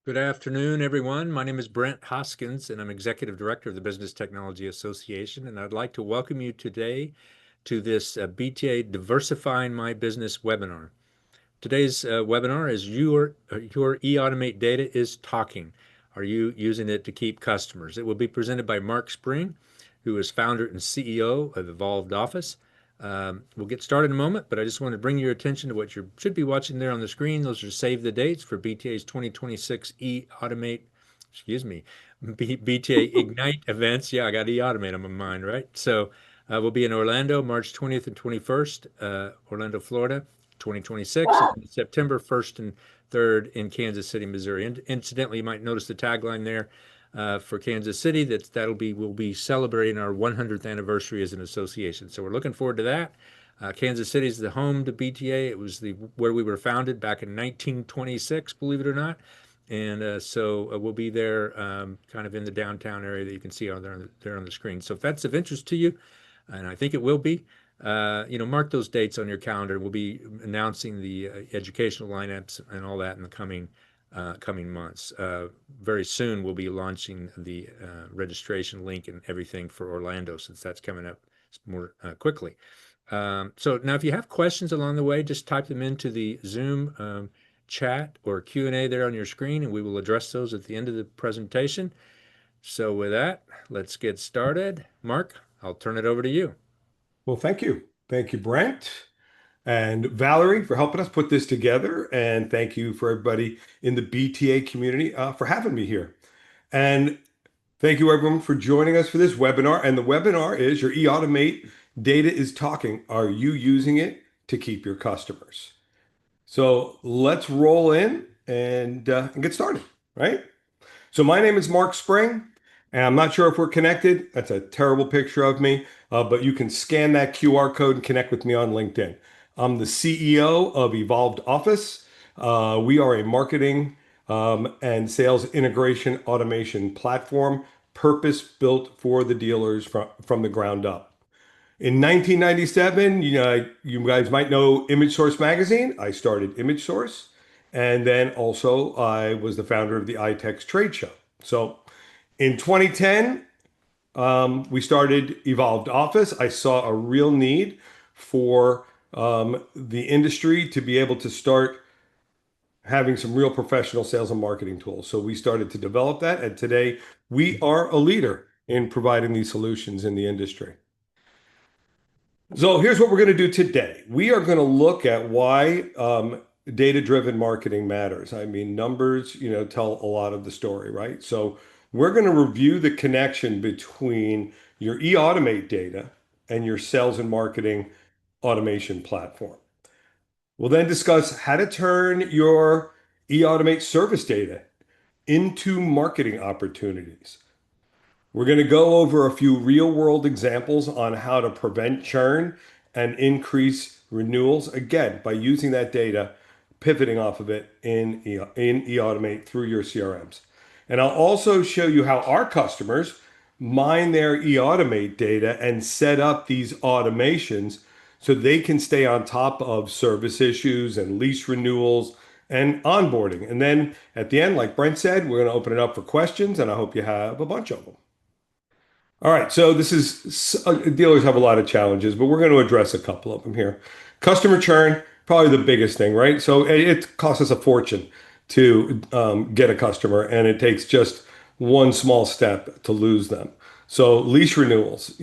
Good afternoon, everyone. My name is Brent Hoskins, and I'm Executive Director of the Business Technology Association, and I'd like to welcome you today to this BTA Diversifying My Business webinar. Today's webinar is your e-automate data is talking. Are you using it to keep customers? It will be presented by Marc Spring, who is founder and CEO of Evolved Office. We'll get started in a moment, but I just want to bring your attention to what you should be watching there on the screen. Those are save the dates for BTA's 2026 BTA Ignite events. Yeah, I got e-automate on my mind, right? So we'll be in Orlando, March 20th and 21st, Orlando, Florida, 2026, and September 1st and 3rd in Kansas City, Missouri. And incidentally, you might notice the tagline there for Kansas City. We'll be celebrating our 100th anniversary as an association. So we're looking forward to that. Kansas City is the home to BTA. It was where we were founded back in 1926, believe it or not. And so we'll be there kind of in the downtown area that you can see there on the screen. So if that's of interest to you, and I think it will be, mark those dates on your calendar. We'll be announcing the educational lineups and all that in the coming months. Very soon we'll be launching the registration link and everything for Orlando, since that's coming up more quickly. So now if you have questions along the way, just type them into the Zoom chat or Q&A there on your screen, and we will address those at the end of the presentation. So with that, let's get started. Marc, I'll turn it over to you. Well, thank you. Thank you, Brent and Valerie, for helping us put this together. And thank you for everybody in the BTA community for having me here. And thank you, everyone, for joining us for this webinar. And the webinar is your e-automate data is talking. Are you using it to keep your customers? So let's roll in and get started, right? So my name is Marc Spring, and I'm not sure if we're connected. That's a terrible picture of me, but you can scan that QR code and connect with me on LinkedIn. I'm the CEO of Evolved Office. We are a marketing and sales integration automation platform, purpose-built for the dealers from the ground up. In 1997, you guys might know Image Source magazine. I started Image Source, and then also I was the founder of the iTex trade show. So in 2010, we started Evolved Office. I saw a real need for the industry to be able to start having some real professional sales and marketing tools. So we started to develop that, and today we are a leader in providing these solutions in the industry. So here's what we're going to do today. We are going to look at why data-driven marketing matters. I mean, numbers, tell a lot of the story, right? So we're going to review the connection between your e-automate data and your sales and marketing automation platform. We'll then discuss how to turn your e-automate service data into marketing opportunities. We're going to go over a few real-world examples on how to prevent churn and increase renewals, again, by using that data, pivoting off of it in e-automate through your CRMs. And I'll also show you how our customers mine their e-automate data and set up these automations so they can stay on top of service issues and lease renewals and onboarding. And then at the end, like Brent said, we're going to open it up for questions, and I hope you have a bunch of them. All right, so dealers have a lot of challenges, but we're going to address a couple of them here. Customer churn, probably the biggest thing, right? So it costs us a fortune to get a customer, and it takes just one small step to lose them. So lease renewals,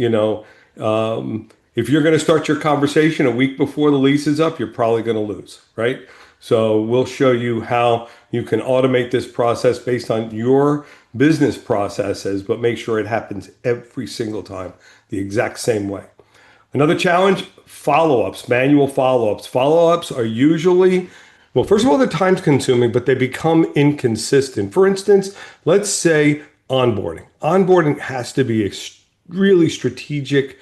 if you're going to start your conversation a week before the lease is up, you're probably going to lose, right? So we'll show you how you can automate this process based on your business processes, but make sure it happens every single time the exact same way. Another challenge, follow-ups, manual follow-ups. Follow-ups are usually, well, first of all, they're time consuming, but they become inconsistent. For instance, let's say onboarding. Onboarding has to be a really strategic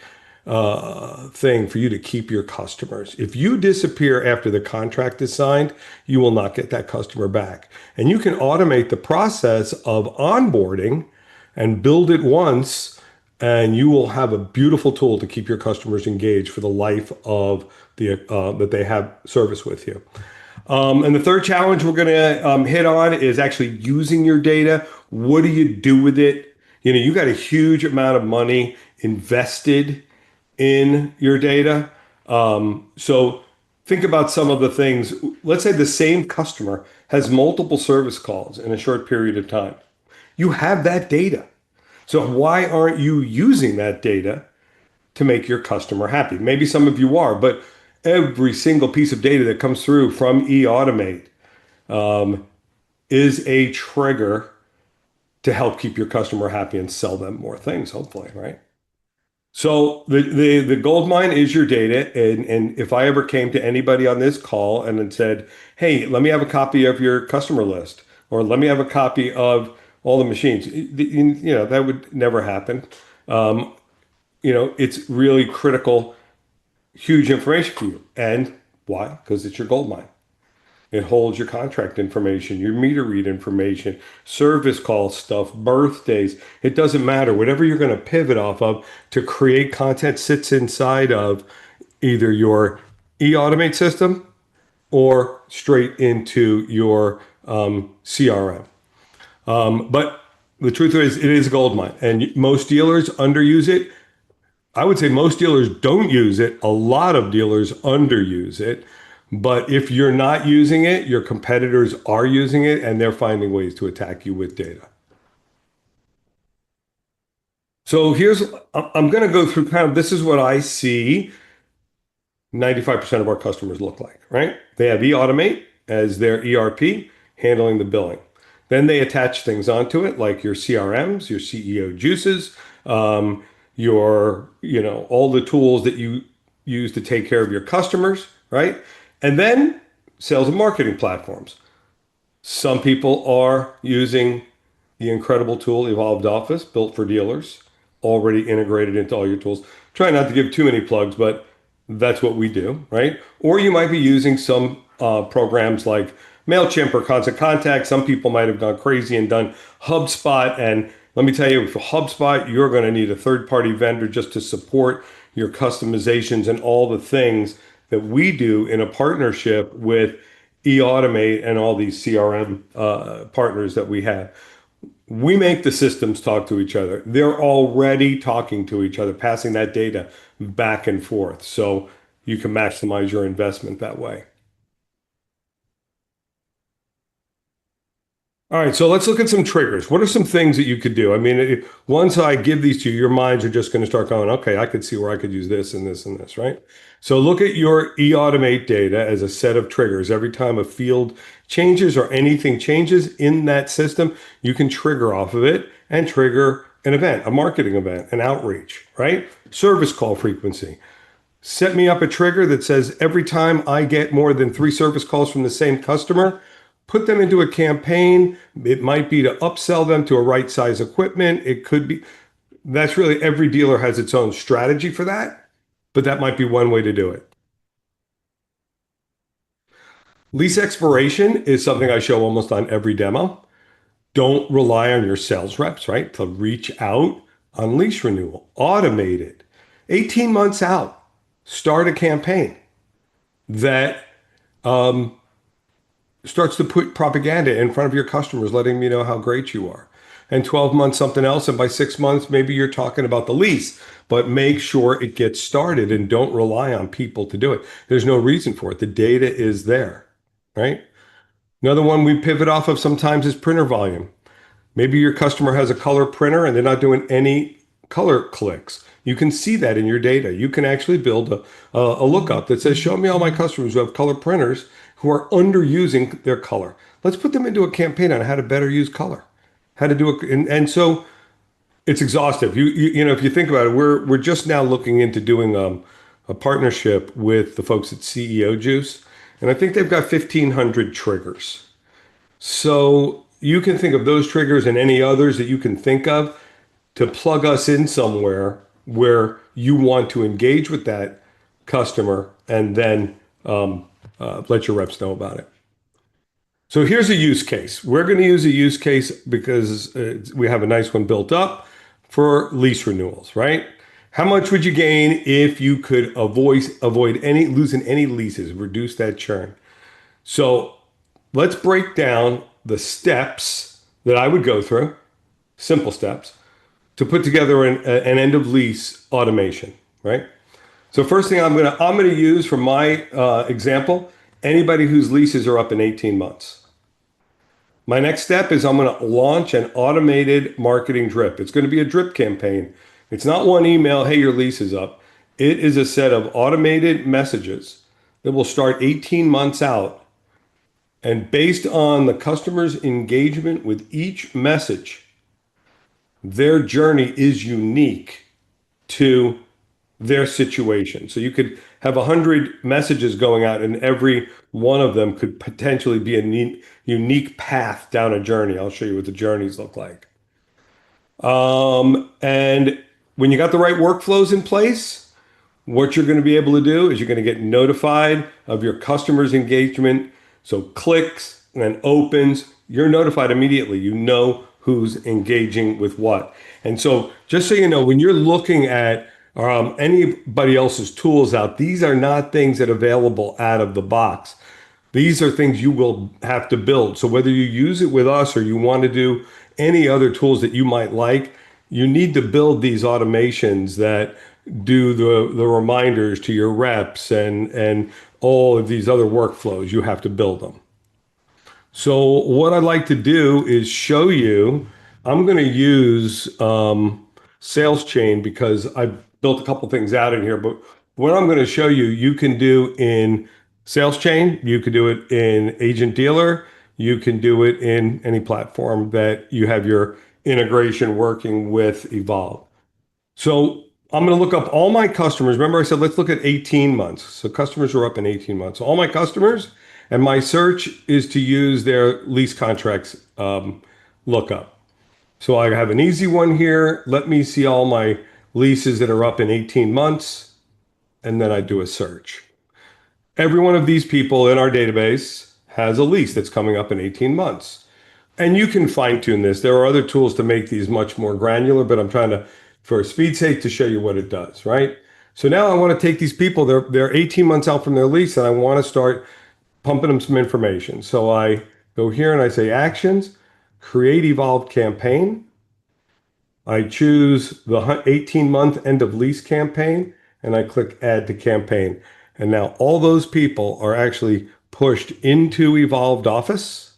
thing for you to keep your customers. If you disappear after the contract is signed, you will not get that customer back. And you can automate the process of onboarding and build it once, and you will have a beautiful tool to keep your customers engaged for the life of that they have service with you. And the third challenge we're going to hit on is actually using your data. What do you do with it? You got a huge amount of money invested in your data. So think about some of the things. Let's say the same customer has multiple service calls in a short period of time. You have that data. So why aren't you using that data to make your customer happy? Maybe some of you are, but every single piece of data that comes through from eAutomate is a trigger to help keep your customer happy and sell them more things, hopefully, right? So the gold mine is your data. And if I ever came to anybody on this call and then said, hey, let me have a copy of your customer list, or let me have a copy of all the machines, that would never happen. It's really critical, huge information for you. And why? Because it's your gold mine. It holds your contract information, your meter read information, service call stuff, birthdays. It doesn't matter. Whatever you're going to pivot off of to create content sits inside of either your eAutomate system or straight into your CRM. But the truth is, it is a gold mine, and most dealers underuse it. I would say most dealers don't use it. A lot of dealers underuse it. But if you're not using it, your competitors are using it and they're finding ways to attack you with data. So I'm going to go through this is what I see 95% of our customers look like, right? They have eAutomate as their ERP handling the billing. Then they attach things onto it like your CRMs, your CEO juices, all the tools that you use to take care of your customers, right? And then sales and marketing platforms. Some people are using the incredible tool Evolved Office, built for dealers, already integrated into all your tools. Try not to give too many plugs, but that's what we do, right? Or you might be using some programs like MailChimp or Constant Contact. Some people might have gone crazy and done HubSpot. And let me tell you, for HubSpot, you're going to need a third-party vendor just to support your customizations and all the things that we do in a partnership with eAutomate and all these CRM partners that we have. We make the systems talk to each other. They're already talking to each other, passing that data back and forth. So you can maximize your investment that way. All right, so let's look at some triggers. What are some things that you could do? I mean, once I give these to you, your minds are just going to start going, okay, I could see where I could use this and this and this, right? So look at your eAutomate data as a set of triggers. Every time a field changes or anything changes in that system, you can trigger off of it and trigger an event, a marketing event, an outreach, right? Service call frequency. Set me up a trigger that says every time I get more than 3 service calls from the same customer, put them into a campaign. It might be to upsell them to a right size equipment. It could be, that's really, every dealer has its own strategy for that, but that might be one way to do it. Lease expiration is something I show almost on every demo. Don't rely on your sales reps, right, to reach out on lease renewal. Automate it. 18 months out, start a campaign that starts to put propaganda in front of your customers, letting me know how great you are. And 12 months, something else. And by 6 months, maybe you're talking about the lease, but make sure it gets started and don't rely on people to do it. There's no reason for it. The data is there, right? Another one we pivot off of sometimes is printer volume. Maybe your customer has a color printer and they're not doing any color clicks. You can see that in your data. You can actually build a lookup that says, show me all my customers who have color printers who are underusing their color. Let's put them into a campaign on how to better use color, how to do it. And so it's exhaustive. If you think about it, we're just now looking into doing a partnership with the folks at CEO Juice. And I think they've got 1,500 triggers. So you can think of those triggers and any others that you can think of to plug us in somewhere where you want to engage with that customer and then let your reps know about it. So here's a use case. We're going to use a use case because we have a nice one built up for lease renewals, right? How much would you gain if you could avoid losing any leases, reduce that churn? So let's break down the steps that I would go through, simple steps, to put together an end of lease automation, right? So first thing I'm gonna use for my example, anybody whose leases are up in 18 months. My next step is I'm gonna launch an automated marketing drip. It's gonna be a drip campaign. It's not one email, hey, your lease is up. It is a set of automated messages that will start 18 months out. And based on the customer's engagement with each message, their journey is unique to their situation. So you could have 100 messages going out, and every one of them could potentially be a unique path down a journey. I'll show you what the journeys look like. And when you got the right workflows in place, what you're going to be able to do is you're going to get notified of your customer's engagement. So clicks and then opens, you're notified immediately. You know who's engaging with what. And so just so you know, when you're looking at anybody else's tools out, these are not things that are available out of the box. These are things you will have to build. So whether you use it with us or you want to do any other tools that you might like, you need to build these automations that do the reminders to your reps and all of these other workflows. You have to build them. So what I'd like to do is show you, I'm going to use SalesChain because I've built a couple things out in here, but what I'm going to show you, you can do in SalesChain, you can do it in AgentDealer, you can do it in any platform that you have your integration working with Evolve. So I'm going to look up all my customers. Remember I said, let's look at 18 months. So customers are up in 18 months. So all my customers, and my search is to use their lease contracts lookup. So I have an easy one here. Let me see all my leases that are up in 18 months. And then I do a search. Every one of these people in our database has a lease that's coming up in 18 months. And you can fine tune this. There are other tools to make these much more granular, but I'm trying to, for speed's sake, to show you what it does, right? So now I want to take these people, they're 18 months out from their lease, and I want to start pumping them some information. So I go here and I say actions, create evolved campaign. I choose the 18-month end of lease campaign, and I click add to campaign. And now all those people are actually pushed into Evolved Office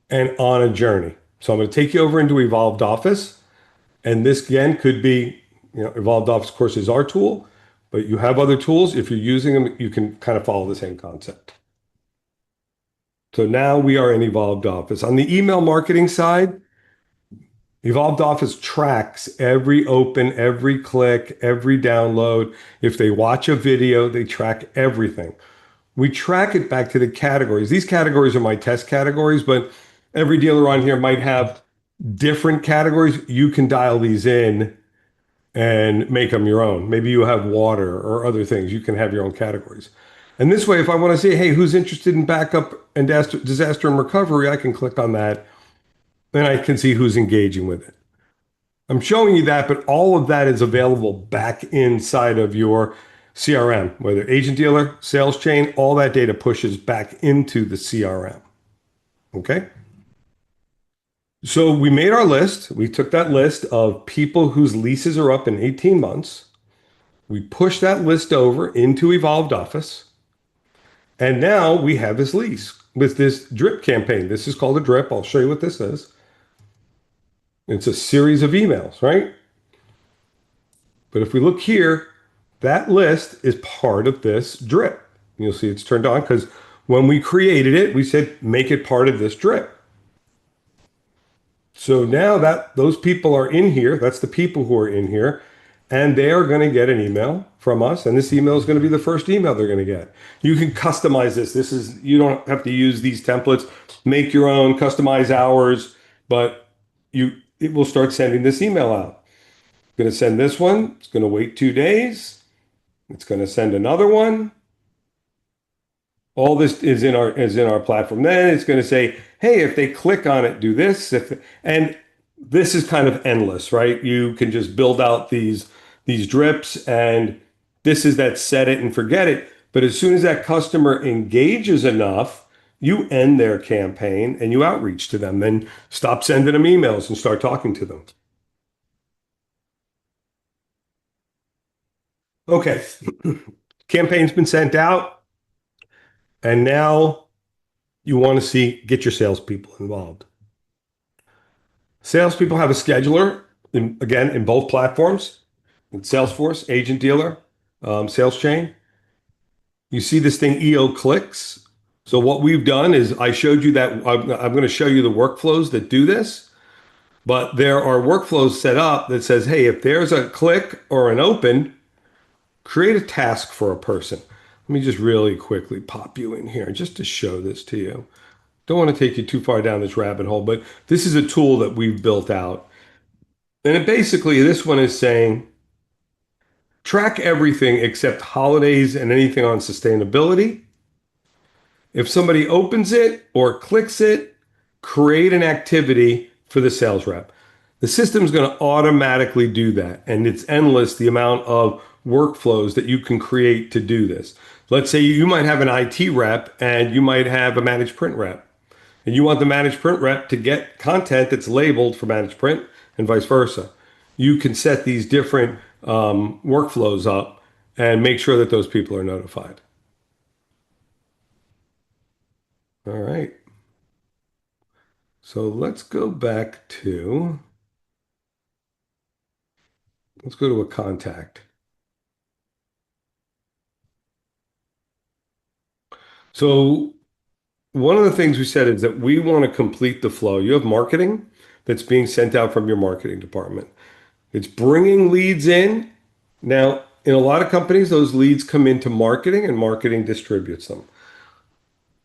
and on a journey. So I'm going to take you over into Evolved Office. And this again could be, Evolved Office, of course, is our tool, but you have other tools. If you're using them, you can kind of follow the same concept. So now we are in Evolved Office. On the email marketing side, Evolved Office tracks every open, every click, every download. If they watch a video, they track everything. We track it back to the categories. These categories are my test categories, but every dealer on here might have different categories. You can dial these in and make them your own. Maybe you have water or other things. You can have your own categories. And this way, if I want to say, hey, who's interested in backup and disaster and recovery, I can click on that and I can see who's engaging with it. I'm showing you that, but all of that is available back inside of your CRM, whether AgentDealer, SalesChain, all that data pushes back into the CRM. Okay? So we made our list. We took that list of people whose leases are up in 18 months. We pushed that list over into Evolved Office. And now we have this lease with this drip campaign. This is called a drip. I'll show you what this is. It's a series of emails, right? But if we look here, that list is part of this drip. You'll see it's turned on because when we created it, we said, make it part of this drip. So now that those people are in here, that's the people who are in here, and they are going to get an email from us. And this email is going to be the first email they're going to get. You can customize this. You don't have to use these templates, make your own, customize ours, but it will start sending this email out. It's going to send this one. It's going to wait 2 days. It's going to send another one. All this is in our platform. Then it's going to say, hey, if they click on it, do this. And this is kind of endless, right? You can just build out these drips, and this is that set it and forget it. But as soon as that customer engages enough, you end their campaign and you outreach to them. Then stop sending them emails and start talking to them. Okay, campaign's been sent out, and now you want to see get your salespeople involved. Salespeople have a scheduler, again, in both platforms, in Salesforce, AgentDealer, SalesChain. You see this thing EO clicks. So what we've done is I showed you that I'm going to show you the workflows that do this, but there are workflows set up that says, hey, if there's a click or an open, create a task for a person. Let me just really quickly pop you in here just to show this to you. Don't want to take you too far down this rabbit hole, but this is a tool that we've built out. And it basically, this one is saying, track everything except holidays and anything on sustainability. If somebody opens it or clicks it, create an activity for the sales rep. The system's going to automatically do that. And it's endless the amount of workflows that you can create to do this. Let's say you might have an IT rep and you might have a managed print rep. And you want the managed print rep to get content that's labeled for managed print and vice versa. You can set these different workflows up and make sure that those people are notified. All right. So let's go to a contact. So one of the things we said is that we want to complete the flow. You have marketing that's being sent out from your marketing department. It's bringing leads in. Now, in a lot of companies, those leads come into marketing and marketing distributes them.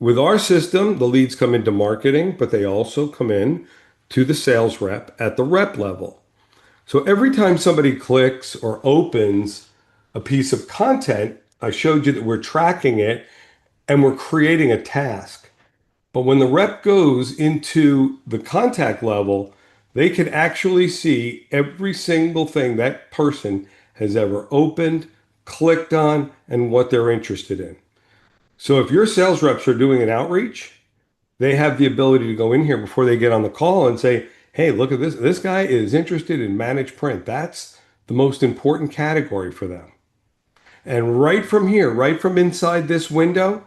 With our system, the leads come into marketing, but they also come in to the sales rep at the rep level. So every time somebody clicks or opens a piece of content, I showed you that we're tracking it and we're creating a task. But when the rep goes into the contact level, they can actually see every single thing that person has ever opened, clicked on, and what they're interested in. So if your sales reps are doing an outreach, they have the ability to go in here before they get on the call and say, hey, look at this. This guy is interested in managed print. That's the most important category for them. And right from here, right from inside this window,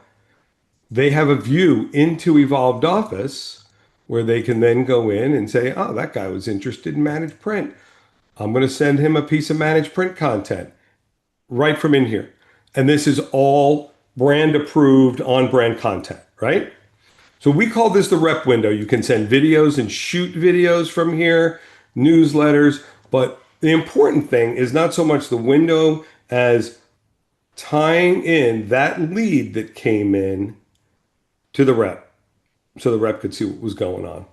they have a view into Evolved Office where they can then go in and say, oh, that guy was interested in managed print. I'm going to send him a piece of managed print content right from in here. And this is all brand approved on brand content, right? So we call this the rep window. You can send videos and shoot videos from here, newsletters. But the important thing is not so much the window as tying in that lead that came in to the rep so the rep could see what was going on.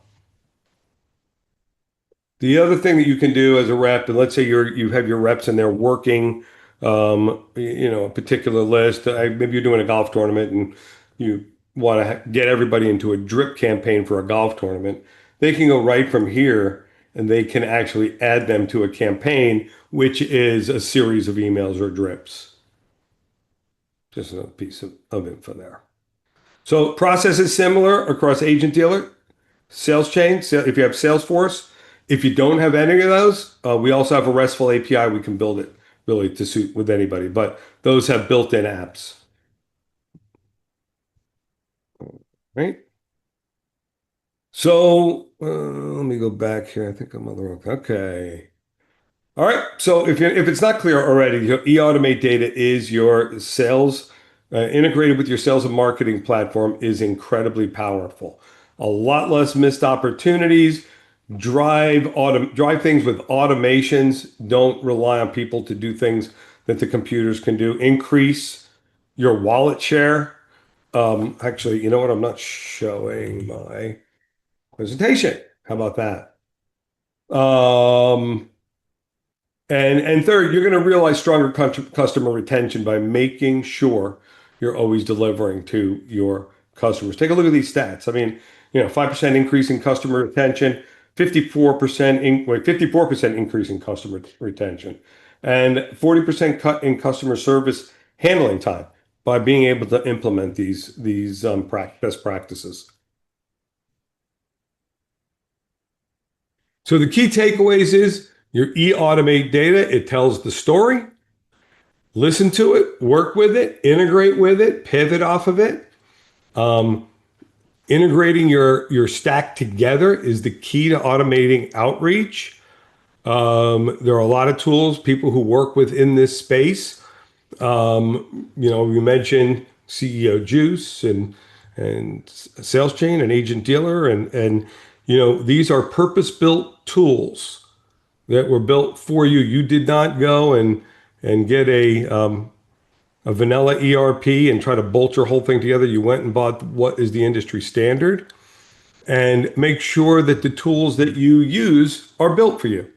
The other thing that you can do as a rep, and let's say you have your reps and they're working, a particular list. Maybe you're doing a golf tournament and you want to get everybody into a drip campaign for a golf tournament. They can go right from here and they can actually add them to a campaign, which is a series of emails or drips. Just another piece of info there. So process is similar across AgentDealer, SalesChain, if you have Salesforce. If you don't have any of those, we also have a RESTful API. We can build it really to suit with anybody, but those have built-in apps. Right? So let me go back here. I think I'm on the wrong. Okay. All right. So if it's not clear already, eAutomate Data is your sales integrated with your sales and marketing platform is incredibly powerful. A lot less missed opportunities. Drive things with automations. Don't rely on people to do things that the computers can do. Increase your wallet share. Actually, you know what? I'm not showing my presentation. How about that? And third, you're going to realize stronger customer retention by making sure you're always delivering to your customers. Take a look at these stats. I mean, 5% increase in customer retention, 54% increase in customer retention, and 40% cut in customer service handling time. by being able to implement these best practices. So the key takeaways is your e-automate data, it tells the story. Listen to it, work with it, integrate with it, pivot off of it. Um, Integrating your stack together is the key to automating outreach. There are a lot of tools, people who work within this space. You mentioned CEO Juice and SalesChain and AgentDealer, and these are purpose-built tools that were built for you. You did not go and get a vanilla ERP and try to bolt your whole thing together. You went and bought what is the industry standard, and make sure that the tools that you use are built for you.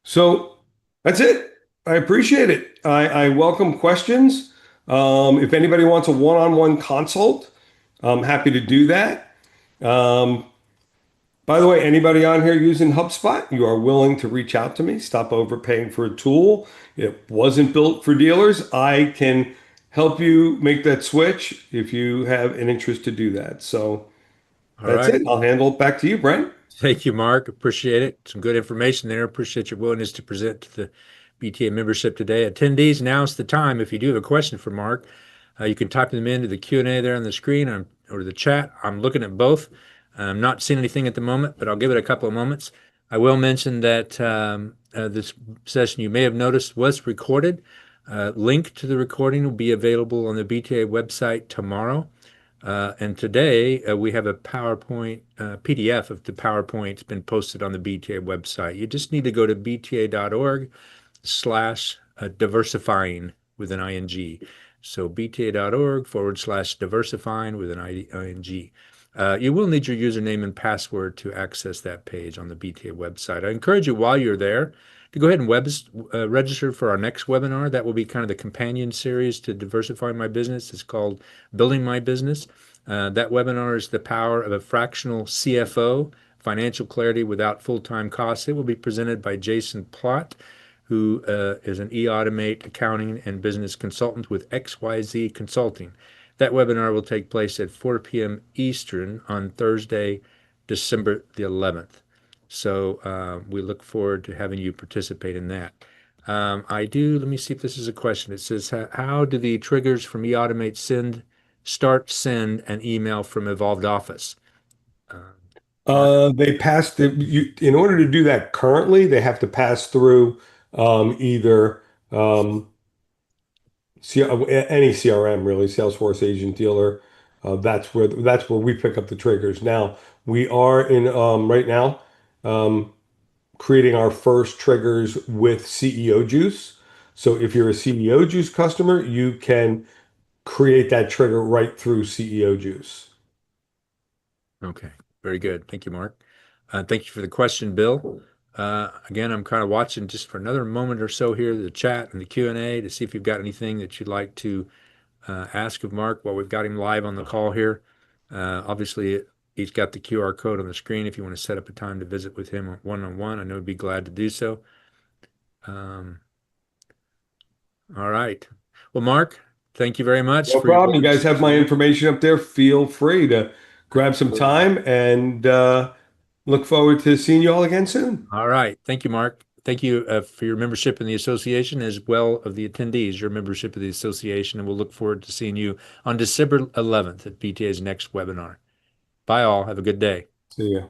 So that's it. I appreciate it. I welcome questions. If anybody wants a one-on-one consult, I'm happy to do that. Um, by the way, anybody on here using HubSpot, you are willing to reach out to me. Stop overpaying for a tool. It wasn't built for dealers. I can help you make that switch if you have an interest to do that. So All that's right. it. I'll handle it back to you, Brent. Thank you, Mark. Appreciate it. Some good information there. Appreciate your willingness to present to the BTA membership today. Attendees, now's the time. If you do have a question for Mark, you can type them into the Q&A there on the screen or the chat. I'm looking at both. I'm not seeing anything at the moment, but I'll give it a couple of moments. I will mention that this session, you may have noticed, was recorded. Link to the recording will be available on the BTA website tomorrow. And today we have a PowerPoint PDF of the PowerPoint. It's been posted on the BTA website. You just need to go to bta.org/diversifying with an ing. So bta.org/diversifying with an ing. You will need your username and password to access that page on the BTA website. I encourage you while you're there to go ahead and register for our next webinar. That will be kind of the companion series to Diversify My Business. It's called Building My Business. That webinar is the power of a fractional CFO, financial clarity without full-time costs. It will be presented by Jason Plott, who is an e-automate accounting and business consultant with XYZ Consulting. That webinar will take place at 4 p.m. Eastern on Thursday, December the 11th. So we look forward to having you participate in that. let me see if this is a question. It says, how do the triggers from eAutomate start, send an email from Evolved Office? They passed in order to do that currently, they have to pass through either any CRM really, Salesforce, AgentDealer. That's where we pick up the triggers. Now we are in right now creating our first triggers with CEO Juice. So if you're a CEO Juice customer, you can create that trigger right through CEO Juice. Okay, very good. Thank you, Mark. Thank you for the question, Bill. Again, I'm kind of watching just for another moment or so here, the chat and the Q&A to see if you've got anything that you'd like to ask of Mark while we've got him live on the call here. Obviously, he's got the QR code on the screen if you want to set up a time to visit with him one-on-one. I know he'd be glad to do so. All right. Well, Mark, thank you very much No for your problem. You guys have my information up there. Feel free to grab some time and look forward to seeing you all again soon. All right. Thank you, Mark. Thank you for your membership in the association as well of the attendees, your membership of the association, and we'll look forward to seeing you on December 11th at BTA's next webinar. Bye all. Have a good day. See ya.